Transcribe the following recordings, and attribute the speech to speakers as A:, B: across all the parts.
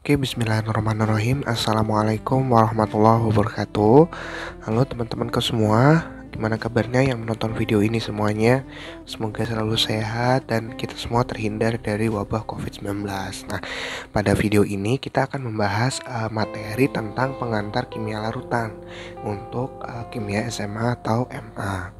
A: Oke, bismillahirrahmanirrahim. Assalamualaikum warahmatullahi wabarakatuh. Halo teman-temanku semua, gimana kabarnya yang menonton video ini semuanya? Semoga selalu sehat dan kita semua terhindar dari wabah COVID-19. Nah, pada video ini kita akan membahas materi tentang pengantar kimia larutan untuk kimia SMA atau MA.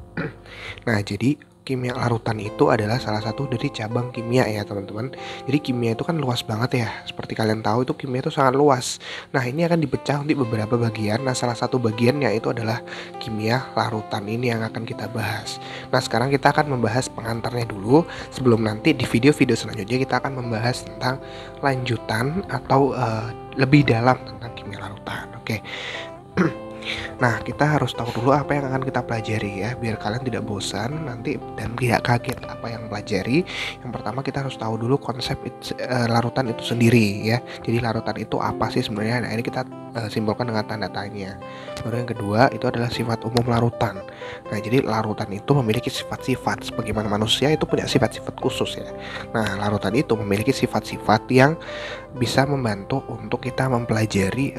A: Nah, jadi kimia larutan itu adalah salah satu dari cabang kimia ya teman-teman. Jadi kimia itu kan luas banget ya. Seperti kalian tahu itu kimia itu sangat luas. Nah, ini akan dipecah untuk beberapa bagian. Nah, salah satu bagiannya itu adalah kimia larutan ini yang akan kita bahas. Nah, sekarang kita akan membahas pengantarnya dulu. Sebelum nanti di video-video selanjutnya kita akan membahas tentang lanjutan atau lebih dalam tentang kimia larutan. Oke. Nah, kita harus tahu dulu apa yang akan kita pelajari ya, biar kalian tidak bosan nanti dan tidak kaget apa yang pelajari. Yang pertama kita harus tahu dulu konsep larutan itu sendiri ya. Jadi larutan itu apa sih sebenarnya? Nah, ini kita simbolkan dengan tanda tanya. Baru yang kedua itu adalah sifat umum larutan. Nah, jadi larutan itu memiliki sifat-sifat sebagaimana manusia itu punya sifat-sifat khusus ya. Nah, larutan itu memiliki sifat-sifat yang bisa membantu untuk kita mempelajari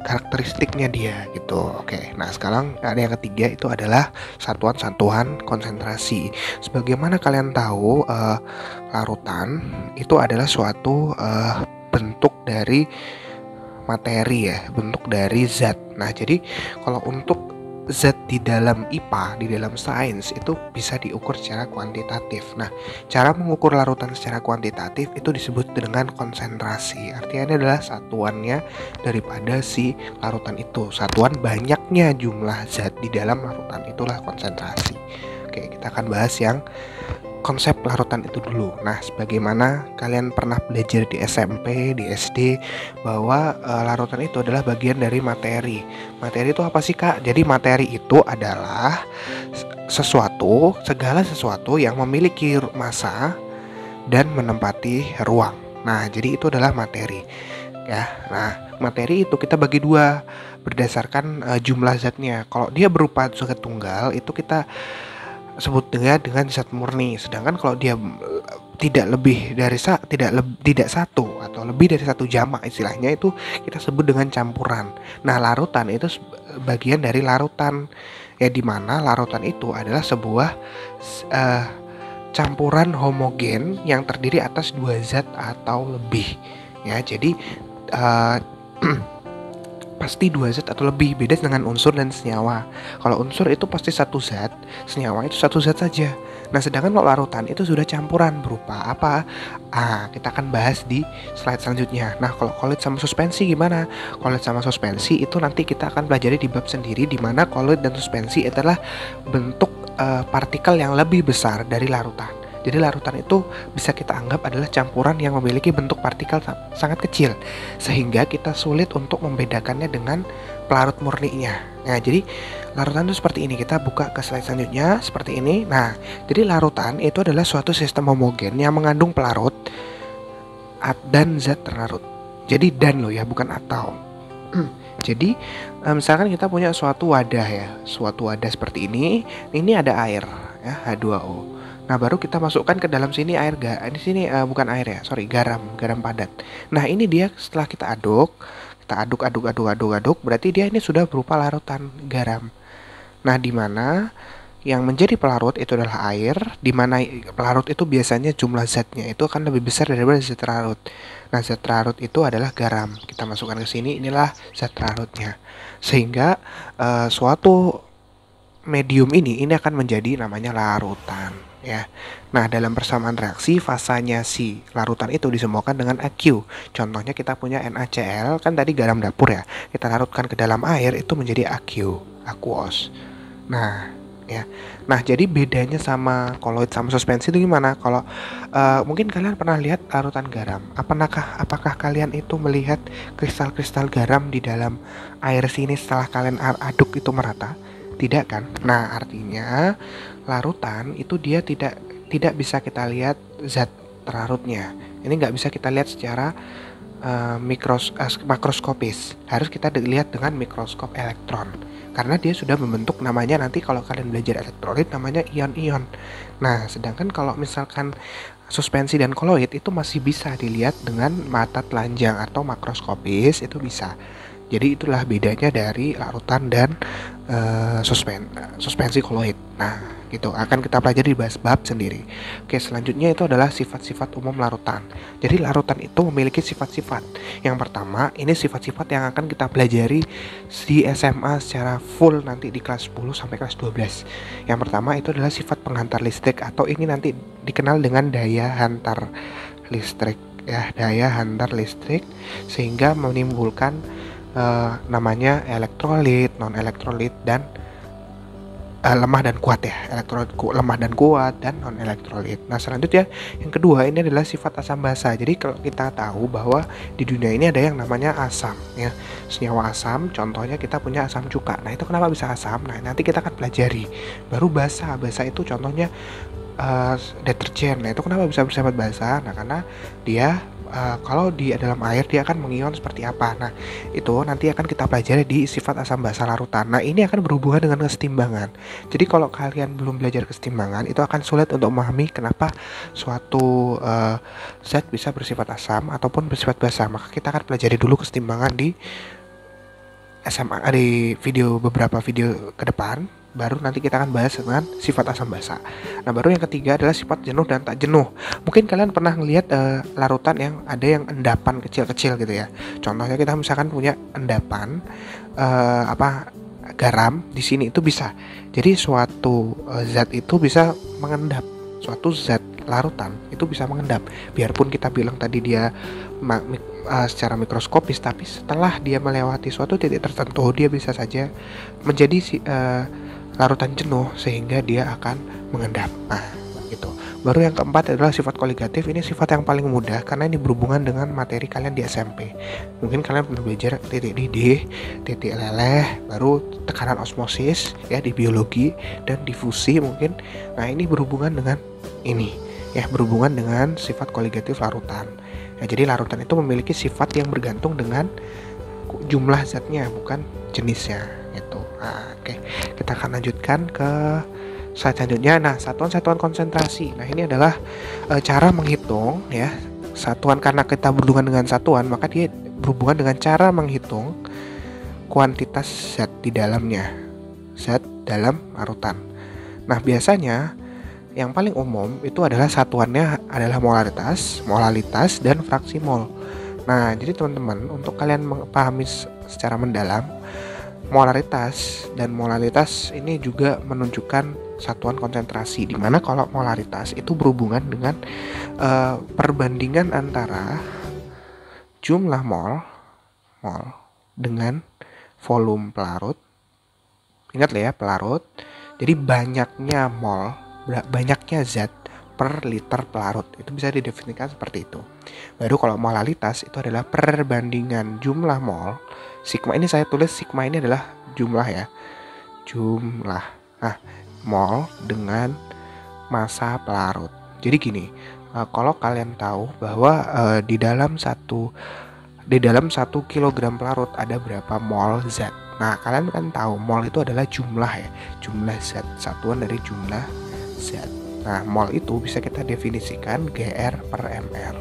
A: karakteristiknya dia gitu. Oke, nah sekarang ada yang ketiga itu adalah satuan-satuan konsentrasi. Sebagaimana kalian tahu, larutan itu adalah suatu bentuk dari materi ya, bentuk dari zat. Nah, jadi kalau untuk zat di dalam IPA, di dalam sains itu bisa diukur secara kuantitatif. Nah, cara mengukur larutan secara kuantitatif itu disebut dengan konsentrasi. Artinya ini adalah satuannya daripada si larutan itu. Satuan banyaknya jumlah zat di dalam larutan itulah konsentrasi. Oke, kita akan bahas yang konsep larutan itu dulu. Nah, sebagaimana kalian pernah belajar di SMP, di SD bahwa larutan itu adalah bagian dari materi. Materi itu apa sih, Kak? Jadi materi itu adalah segala sesuatu yang memiliki massa dan menempati ruang. Nah, jadi itu adalah materi. Ya. Nah, materi itu kita bagi dua berdasarkan jumlah zatnya. Kalau dia berupa zat tunggal itu kita sebut dengan zat murni. Sedangkan kalau dia tidak lebih dari tidak satu atau lebih dari satu jamak istilahnya itu kita sebut dengan campuran. Nah, larutan itu bagian dari larutan ya, dimana larutan itu adalah sebuah campuran homogen yang terdiri atas dua zat atau lebih ya. Jadi pasti dua zat atau lebih, beda dengan unsur dan senyawa. Kalau unsur itu pasti satu zat, senyawa itu satu zat saja. Nah, sedangkan kalau larutan itu sudah campuran berupa apa? Kita akan bahas di slide selanjutnya. Nah, kalau koloid sama suspensi gimana? Koloid sama suspensi itu nanti kita akan pelajari di bab sendiri, di mana koloid dan suspensi adalah bentuk partikel yang lebih besar dari larutan. Jadi larutan itu bisa kita anggap adalah campuran yang memiliki bentuk partikel sangat kecil, sehingga kita sulit untuk membedakannya dengan pelarut murninya. Nah, jadi larutan itu seperti ini. Kita buka ke slide selanjutnya seperti ini. Nah, jadi larutan itu adalah suatu sistem homogen yang mengandung pelarut dan zat terlarut. Jadi dan loh ya, bukan atau. Jadi misalkan kita punya suatu wadah ya, suatu wadah seperti ini. Ini ada air ya, H2O. Nah, baru kita masukkan ke dalam sini air di sini bukan air ya, sorry, garam padat. Nah, ini dia setelah kita aduk, berarti dia ini sudah berupa larutan garam. Nah, di mana yang menjadi pelarut itu adalah air, di mana pelarut itu biasanya jumlah zatnya itu akan lebih besar daripada zat terlarut. Nah, zat terlarut itu adalah garam. Kita masukkan ke sini, inilah zat terlarutnya. Sehingga suatu medium ini akan menjadi namanya larutan ya. Nah, dalam persamaan reaksi fasanya si larutan itu disemuakan dengan AQ. Contohnya kita punya NaCl, kan tadi garam dapur ya. Kita larutkan ke dalam air itu menjadi AQ, aquos. Nah, ya. Nah, jadi bedanya sama koloid sama suspensi itu gimana? Kalau mungkin kalian pernah lihat larutan garam. Apakah kalian itu melihat kristal-kristal garam di dalam air sini setelah kalian aduk itu merata? Tidak kan? Nah, artinya larutan itu dia tidak bisa kita lihat zat terlarutnya. Ini nggak bisa kita lihat secara makroskopis. Harus kita lihat dengan mikroskop elektron. Karena dia sudah membentuk namanya, nanti kalau kalian belajar elektrolit namanya ion-ion. Nah, sedangkan kalau misalkan suspensi dan koloid itu masih bisa dilihat dengan mata telanjang atau makroskopis, itu bisa. Jadi itulah bedanya dari larutan dan suspensi koloid. Nah, gitu akan kita pelajari di bab sendiri. Oke, selanjutnya itu adalah sifat-sifat umum larutan. Jadi larutan itu memiliki sifat-sifat. Yang pertama, ini sifat-sifat yang akan kita pelajari di SMA secara full nanti di kelas 10 sampai kelas 12. Yang pertama itu adalah sifat penghantar listrik, atau ini nanti dikenal dengan daya hantar listrik ya, daya hantar listrik, sehingga menimbulkan namanya elektrolit, non elektrolit, dan lemah dan kuat ya, elektrolit lemah dan kuat, dan non elektrolit. Nah, selanjutnya yang kedua ini adalah sifat asam basa. Jadi kalau kita tahu bahwa di dunia ini ada yang namanya asam ya, senyawa asam, contohnya kita punya asam cuka. Nah, itu kenapa bisa asam? Nah, nanti kita akan pelajari. Baru basa itu contohnya deterjen. Nah, itu kenapa bisa bersifat basa? Nah, karena dia kalau di dalam air dia akan mengion seperti apa. Nah, itu nanti akan kita pelajari di sifat asam basa larutan. Nah, ini akan berhubungan dengan kesetimbangan. Jadi kalau kalian belum belajar kesetimbangan, itu akan sulit untuk memahami kenapa suatu zat bisa bersifat asam ataupun bersifat basa. Maka kita akan pelajari dulu kesetimbangan di SMA, di beberapa video ke depan. Baru nanti kita akan bahas dengan sifat asam basa. Nah, baru yang ketiga adalah sifat jenuh dan tak jenuh. Mungkin kalian pernah ngelihat larutan yang ada yang endapan kecil-kecil gitu ya. Contohnya kita misalkan punya endapan garam di sini, itu bisa. Jadi suatu zat itu bisa mengendap. Suatu zat larutan itu bisa mengendap. Biarpun kita bilang tadi dia secara mikroskopis, tapi setelah dia melewati suatu titik tertentu, dia bisa saja menjadi larutan jenuh sehingga dia akan mengendap. Nah, gitu. Baru yang keempat adalah sifat koligatif. Ini sifat yang paling mudah karena ini berhubungan dengan materi kalian di SMP. Mungkin kalian pernah belajar titik didih, titik leleh, baru tekanan osmosis ya di biologi, dan difusi mungkin. Nah, ini berhubungan dengan ini ya, berhubungan dengan sifat koligatif larutan. Nah, jadi larutan itu memiliki sifat yang bergantung dengan jumlah zatnya, bukan jenisnya gitu. Nah, oke. Kita akan lanjutkan ke slide selanjutnya. Nah, satuan-satuan konsentrasi. Nah, ini adalah cara menghitung ya. Satuan, karena kita berhubungan dengan satuan, maka dia berhubungan dengan cara menghitung kuantitas zat di dalamnya. Zat dalam larutan. Nah, biasanya yang paling umum itu adalah satuannya adalah molalitas, dan fraksi mol. Nah, jadi teman-teman, untuk kalian memahami secara mendalam, molaritas dan molalitas ini juga menunjukkan satuan konsentrasi, di mana kalau molaritas itu berhubungan dengan perbandingan antara jumlah mol dengan volume pelarut. Ingat ya, pelarut. Jadi banyaknya mol, banyaknya zat per liter pelarut, itu bisa didefinisikan seperti itu. Baru kalau molalitas itu adalah perbandingan jumlah mol, sigma ini saya tulis sigma ini adalah jumlah ya, jumlah mol dengan massa pelarut. Jadi gini, kalau kalian tahu bahwa di dalam 1 kilogram pelarut ada berapa mol zat. Nah, kalian kan tahu mol itu adalah jumlah ya, jumlah zat, satuan dari jumlah zat. Nah, mol itu bisa kita definisikan GR per mR.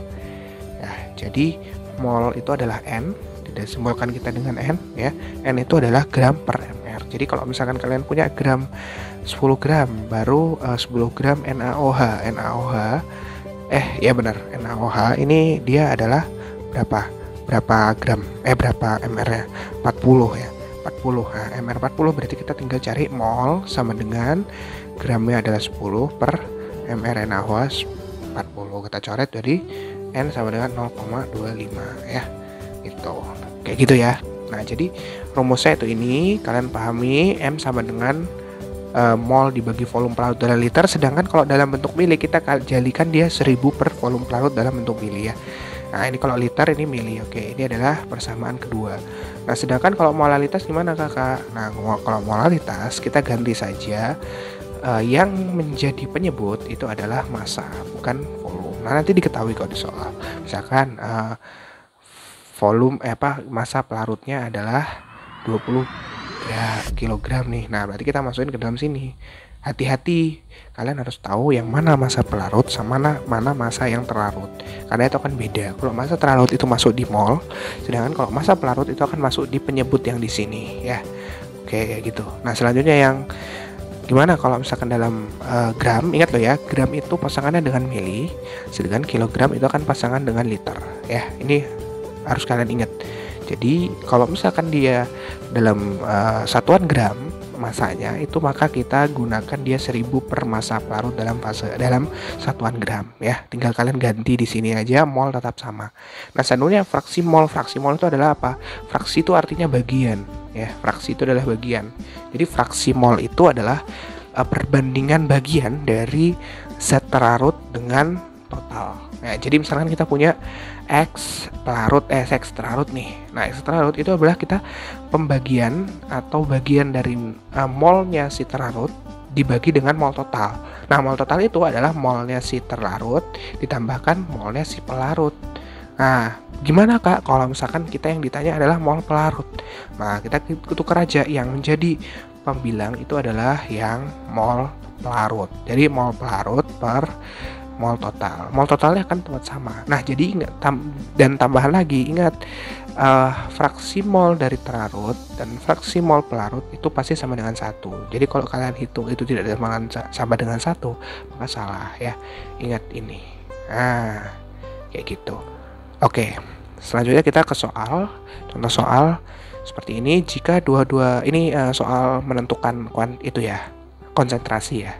A: Ya, jadi mol itu adalah N, disimbolkan kita dengan N ya. N itu adalah gram per mR. Jadi kalau misalkan kalian punya 10 gram, baru 10 gram NaOH. Ya benar, NaOH ini dia adalah berapa gram? Berapa mR ya? 40 ya. 40. Nah, mR 40 berarti kita tinggal cari mol sama dengan gramnya adalah 10 per mR NaOH 40. Kita coret dari N sama dengan 0,25 ya. Gitu. Kayak gitu ya. Nah, jadi rumusnya itu ini, kalian pahami M sama dengan mol dibagi volume pelarut dalam liter, sedangkan kalau dalam bentuk mili kita jadikan dia 1000 per volume pelarut dalam bentuk mili ya. Nah, ini kalau liter, ini mili. Oke, ini adalah persamaan kedua. Nah, sedangkan kalau molalitas gimana kakak? Nah, kalau molalitas kita ganti saja yang menjadi penyebut itu adalah massa, bukan volume. Nah, nanti diketahui kalau di soal. Misalkan volume massa pelarutnya adalah 20 kilogram nih. Nah, berarti kita masukin ke dalam sini hati-hati, kalian harus tahu yang mana masa pelarut sama mana masa yang terlarut, karena itu akan beda. Kalau masa terlarut itu masuk di mol, sedangkan kalau masa pelarut itu akan masuk di penyebut yang di sini ya. Oke, kayak gitu. Nah, selanjutnya yang gimana kalau misalkan dalam gram, ingat loh ya, gram itu pasangannya dengan mili, sedangkan kilogram itu akan pasangan dengan liter ya. Ini harus kalian ingat. Jadi kalau misalkan dia dalam satuan gram masanya itu, maka kita gunakan dia 1000 per massa pelarut dalam satuan gram ya. Tinggal kalian ganti di sini aja, mol tetap sama. Nah, selanjutnya fraksi mol itu adalah apa? Fraksi itu artinya bagian ya. Fraksi itu adalah bagian. Jadi fraksi mol itu adalah perbandingan bagian dari zat terlarut dengan total. Nah, jadi misalkan kita punya X terlarut nih. Nah, X terlarut itu adalah kita pembagian atau bagian dari molnya si terlarut dibagi dengan mol total. Nah, mol total itu adalah molnya si terlarut ditambahkan molnya si pelarut. Nah, gimana Kak kalau misalkan kita yang ditanya adalah mol pelarut? Nah, kita tukar aja, yang menjadi pembilang itu adalah yang mol pelarut. Jadi mol pelarut per mol total. Mol totalnya akan tetap sama. Nah, jadi ingat dan tambahan lagi, ingat fraksi mol dari terlarut dan fraksi mol pelarut itu pasti sama dengan 1. Jadi kalau kalian hitung itu tidak sama dengan 1, maka salah ya. Ingat ini. Nah, kayak gitu. Oke, selanjutnya kita ke soal. Contoh soal seperti ini. Jika ini soal menentukan konsentrasi ya.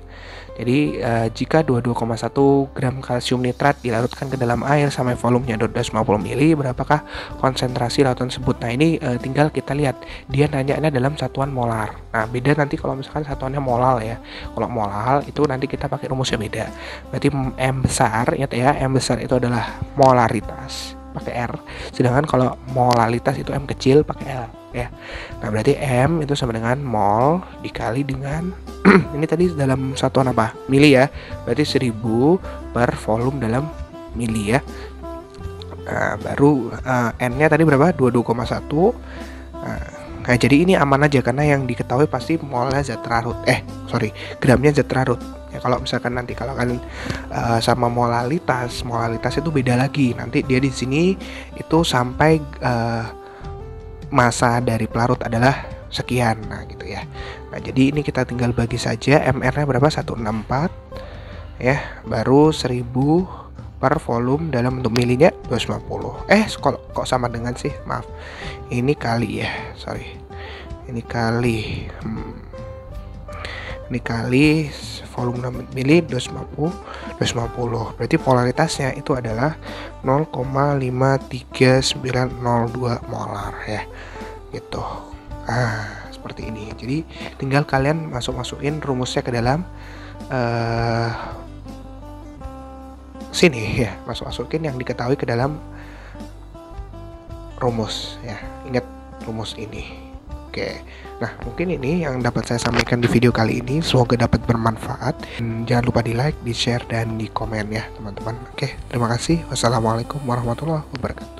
A: Jadi jika 22,1 gram kalsium nitrat dilarutkan ke dalam air sampai volumenya 250 ml, berapakah konsentrasi larutan tersebut? Nah, ini tinggal kita lihat, dia nanya dalam satuan molar. Nah, beda nanti kalau misalkan satuannya molal ya. Kalau molal itu nanti kita pakai rumusnya beda. Berarti M besar, ingat ya, M besar itu adalah molaritas pakai R, sedangkan kalau molalitas itu M kecil pakai L ya. Nah, berarti M itu sama dengan mol dikali dengan ini tadi dalam satuan apa? Mili ya. Berarti 1000 per volume dalam mili ya. Nah, baru N-nya tadi berapa? 22,1. Nah, jadi ini aman aja karena yang diketahui pasti molnya zat terlarut. Gramnya zat terlarut. Ya, kalau misalkan nanti kalau kalian sama molalitas itu beda lagi. Nanti dia di sini itu sampai massa dari pelarut adalah sekian. Nah, gitu ya. Nah, jadi ini kita tinggal bagi saja. MR-nya berapa? 164 ya. Baru 1000 per volume dalam bentuk milinya 250. Kok sama dengan sih? Maaf. Ini kali ya. Sorry. Ini kali volume mili 250. Berarti polaritasnya itu adalah 0,53902 molar ya. Gitu. Seperti ini. Jadi tinggal kalian masukin rumusnya ke dalam sini ya. Masukin yang diketahui ke dalam rumus ya. Ingat rumus ini. Oke. Nah, mungkin ini yang dapat saya sampaikan di video kali ini. Semoga dapat bermanfaat. Jangan lupa di like, di share, dan di komen ya teman-teman. Oke, terima kasih. Wassalamualaikum warahmatullahi wabarakatuh.